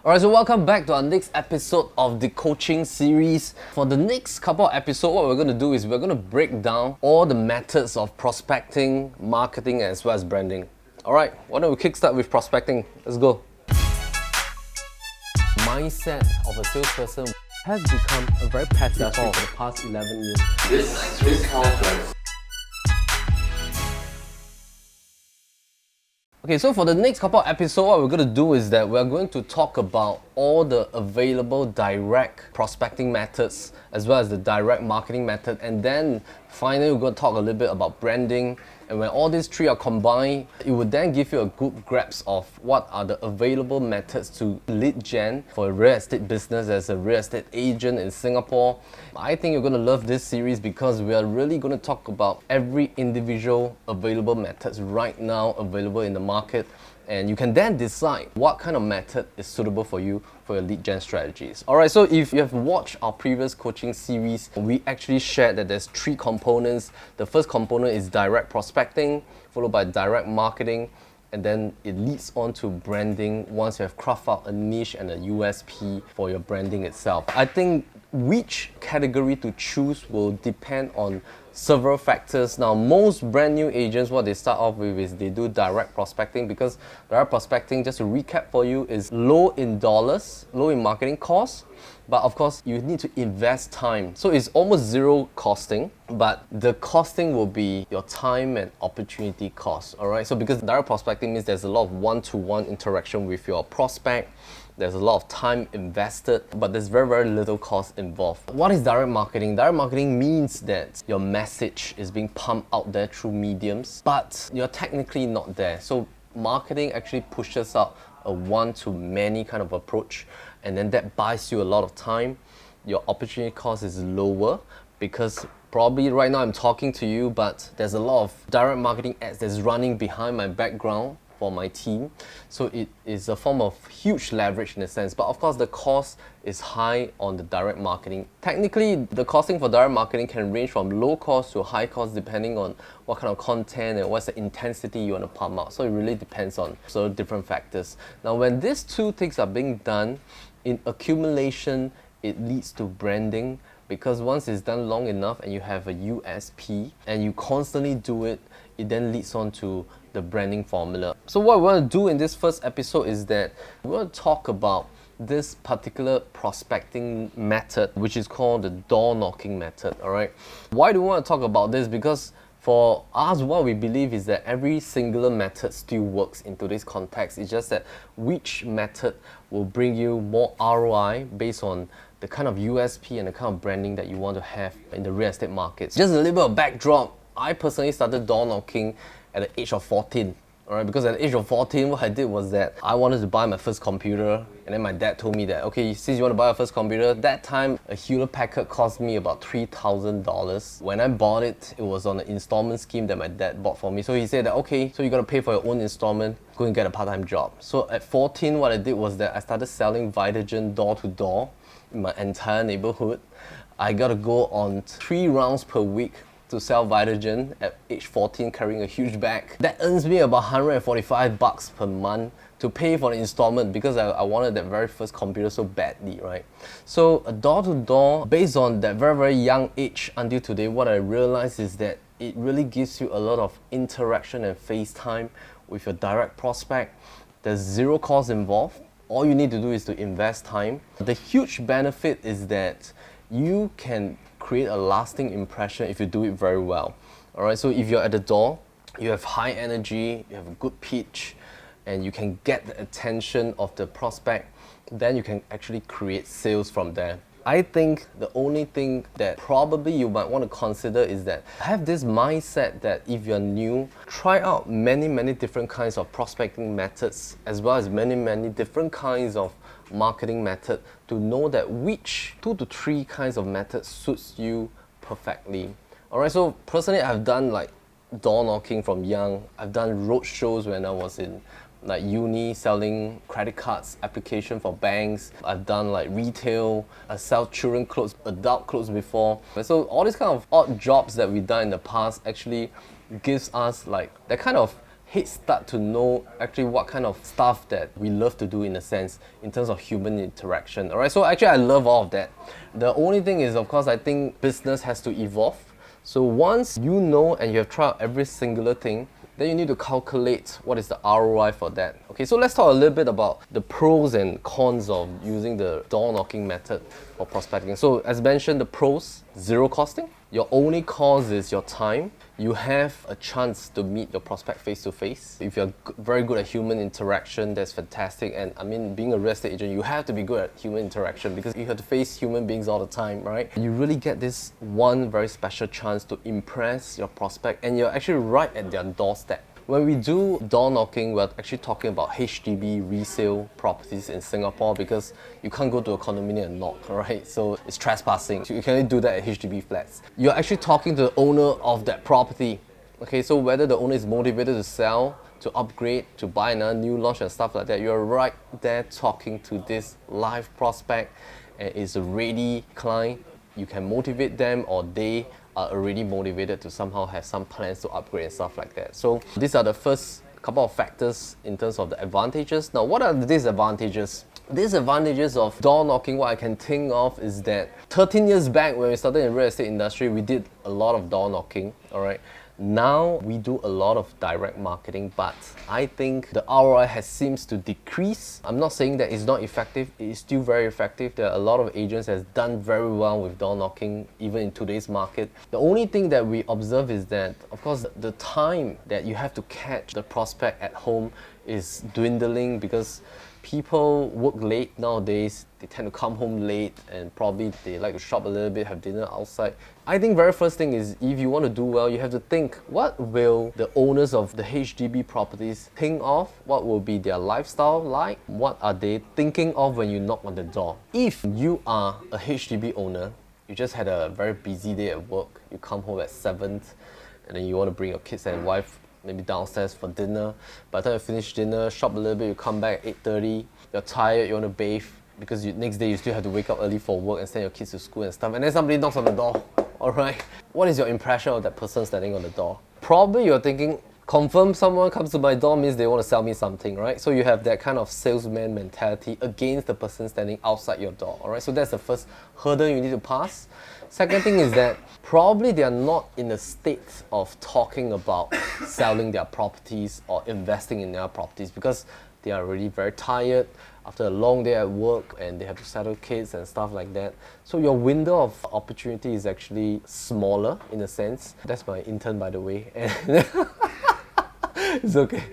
Alright, so welcome back to our next episode of the coaching series. For the next couple of episodes, what we're going to do is we're going to break down all the methods of prospecting, marketing, as well as branding. Alright, why don't we kickstart with prospecting? Let's go. Mindset of a salesperson has become a very pet industry for the past 11 years. This is complex. Okay, so for the next couple of episodes, what we're going to do is that we're going to talk about all the available direct prospecting methods as well as the direct marketing method, and then finally we're going to talk a little bit about branding. And when all these three are combined, it would then give you a good grasp of what are the available methods to lead gen for a real estate business as a real estate agent in Singapore. I think you're going to love this series because we are really going to talk about every individual available methods right now available in the market. And you can then decide what kind of method is suitable for you for your lead gen strategies. Alright, so if you have watched our previous coaching series, we actually shared that there's three components. The first component is direct prospecting, followed by direct marketing, and then it leads on to branding once you have crafted out a niche and a USP for your branding itself. I think which category to choose will depend on several factors. Now, most brand new agents, what they start off with is they do direct prospecting, because direct prospecting, just to recap for you, is low in dollars, low in marketing costs, but of course you need to invest time. So it's almost zero costing, but the costing will be your time and opportunity cost. Alright, so because direct prospecting means there's a lot of one-to-one interaction with your prospect, there's a lot of time invested, but there's very, very little cost involved. What is direct marketing? Direct marketing means that your message is being pumped out there through mediums, but you're technically not there. So marketing actually pushes out a one-to-many kind of approach, and then that buys you a lot of time. Your opportunity cost is lower because probably right now I'm talking to you, but there's a lot of direct marketing ads that's running behind my background for my team. So it is a form of huge leverage in a sense, but of course the cost is high on the direct marketing. Technically, the costing for direct marketing can range from low cost to high cost depending on what kind of content and what's the intensity you want to pump out. So it really depends on different factors. Now, when these two things are being done in accumulation, it leads to branding, because once it's done long enough and you have a USP and you constantly do it, it then leads on to the branding formula. So what we want to do in this first episode is that we want to talk about this particular prospecting method, which is called the door knocking method. Alright, why do we want to talk about this? Because for us, what we believe is that every singular method still works in today's context. It's just that which method will bring you more ROI based on the kind of USP and the kind of branding that you want to have in the real estate markets. Just a little bit of backdrop. I personally started door knocking at the age of 14. Alright, because at the age of 14, what I did was that I wanted to buy my first computer, and then my dad told me that, okay, since you want to buy your first computer, that time a Hewlett Packard cost me about $3,000. When I bought it, it was on an installment scheme that my dad bought for me. So he said that, okay, so you gotta pay for your own installment, go and get a part-time job. So at 14, what I did was that I started selling Vitagen door to door in my entire neighborhood. I gotta go on 3 rounds per week to sell Vitagen at age 14, carrying a huge bag. That earns me about $145 per month to pay for the installment, because I wanted that very first computer so badly, right? So a door to door, based on that very, very young age until today, what I realized is that it really gives you a lot of interaction and face time with your direct prospect. There's zero cost involved. All you need to do is to invest time. The huge benefit is that you can create a lasting impression if you do it very well. Alright, so if you're at the door, you have high energy, you have a good pitch, and you can get the attention of the prospect, then you can actually create sales from there. I think the only thing that probably you might want to consider is that have this mindset that if you're new, try out many different kinds of prospecting methods, as well as many different kinds of marketing method, to know that which 2 to 3 kinds of methods suits you perfectly. Alright, so personally I've done like door knocking from young. I've done road shows when I was in like uni, selling credit cards application for banks. I've done like retail, I sell children clothes, adult clothes before. So all these kind of odd jobs that we've done in the past actually gives us like that kind of head start to know actually what kind of stuff that we love to do in a sense in terms of human interaction. Alright, so actually I love all of that. The only thing is, of course, I think business has to evolve. So once you know and you have tried every singular thing, then you need to calculate what is the ROI for that. Okay, so let's talk a little bit about the pros and cons of using the door knocking method for prospecting. So as mentioned, the pros, zero costing. Your only cost is your time. You have a chance to meet your prospect face to face. If you're very good at human interaction, that's fantastic. And I mean, being a real estate agent, you have to be good at human interaction because you have to face human beings all the time, right? You really get this one very special chance to impress your prospect, and you're actually right at their doorstep. When we do door knocking, we're actually talking about HDB resale properties in Singapore because you can't go to a condominium and knock, right? So it's trespassing. So you can only do that at HDB flats. You're actually talking to the owner of that property. Okay, so whether the owner is motivated to sell, to upgrade, to buy another new launch and stuff like that, you're right there talking to this live prospect and it's a ready client. You can motivate them, or they are already motivated to somehow have some plans to upgrade and stuff like that. So these are the first couple of factors in terms of the advantages. Now, what are the disadvantages? Disadvantages of door knocking, what I can think of is that 13 years back when we started in the real estate industry, we did a lot of door knocking, all right? Now we do a lot of direct marketing, but I think the ROI seems to decrease. I'm not saying that it's not effective, it is still very effective. There are a lot of agents that have done very well with door knocking, even in today's market. The only thing that we observe is that, of course, the time that you have to catch the prospect at home is dwindling because people work late nowadays. They tend to come home late and probably they like to shop a little bit, have dinner outside. I think very first thing is, if you want to do well, you have to think, what will the owners of the HDB properties think of? What will be their lifestyle like? What are they thinking of when you knock on the door? If you are a HDB owner, you just had a very busy day at work, you come home at 7 and then you want to bring your kids and wife maybe downstairs for dinner. By the time you finish dinner, shop a little bit, you come back at 8:30, you're tired, you want to bathe because next day you still have to wake up early for work and send your kids to school and stuff, and then somebody knocks on the door. Alright, what is your impression of that person standing on the door? Probably you're thinking, confirm someone comes to my door means they want to sell me something, right? So you have that kind of salesman mentality against the person standing outside your door, alright? So that's the first hurdle you need to pass. Second thing is that probably they are not in a state of talking about selling their properties or investing in their properties because they are already very tired after a long day at work and they have to settle kids and stuff like that. So your window of opportunity is actually smaller in a sense. That's my intern, by the way. It's okay.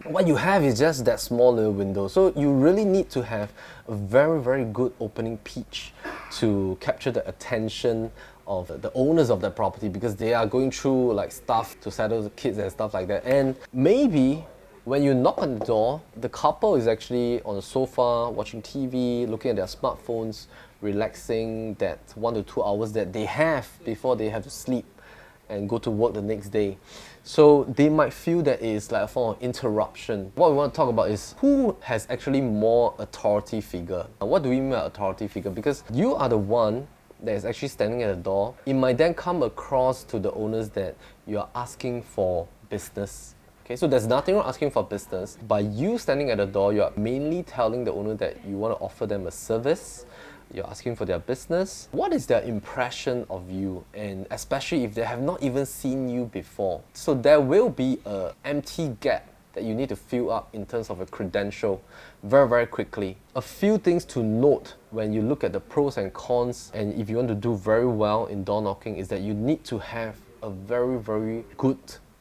What you have is just that small little window. So you really need to have a very, very good opening pitch to capture the attention of the owners of that property because they are going through like stuff to settle the kids and stuff like that. And maybe when you knock on the door, the couple is actually on the sofa watching TV, looking at their smartphones, relaxing that 1 to 2 hours that they have before they have to sleep and go to work the next day. So they might feel that it's like a form of interruption. What we want to talk about is who has actually more authority figure. Now, what do we mean by authority figure? Because you are the one that is actually standing at the door. It might then come across to the owners that you are asking for business. Okay, so there's nothing wrong asking for business. By you standing at the door, you are mainly telling the owner that you want to offer them a service. You're asking for their business. What is their impression of you? And especially if they have not even seen you before. So there will be an empty gap that you need to fill up in terms of a credential very, very quickly. A few things to note when you look at the pros and cons, and if you want to do very well in door knocking, is that you need to have a very, very good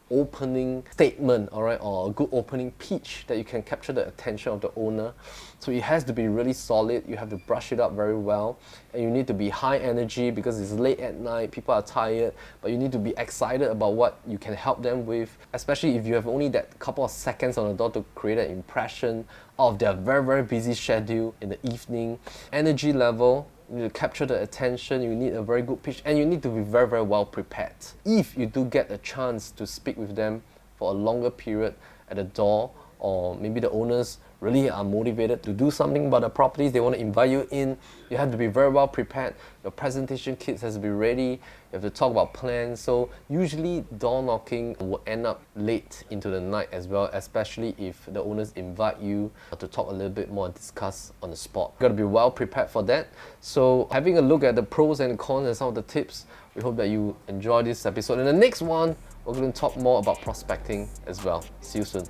opening statement, all right, or a good opening pitch that you can capture the attention of the owner. So it has to be really solid. You have to brush it up very well, and you need to be high energy because it's late at night, people are tired, but you need to be excited about what you can help them with, especially if you have only that couple of seconds on the door to create an impression of their very, very busy schedule in the evening. Energy level, you need to capture the attention, you need a very good pitch, and you need to be very, very well prepared. If you do get a chance to speak with them for a longer period at the door, or maybe the owners really are motivated to do something about the properties, they want to invite you in, you have to be very well prepared. Your presentation kits has to be ready. You have to talk about plans. So usually door knocking will end up late into the night as well, especially if the owners invite you to talk a little bit more and discuss on the spot. You got to be well prepared for that. So having a look at the pros and cons and some of the tips, we hope that you enjoy this episode. In the next one, we're going to talk more about prospecting as well. See you soon.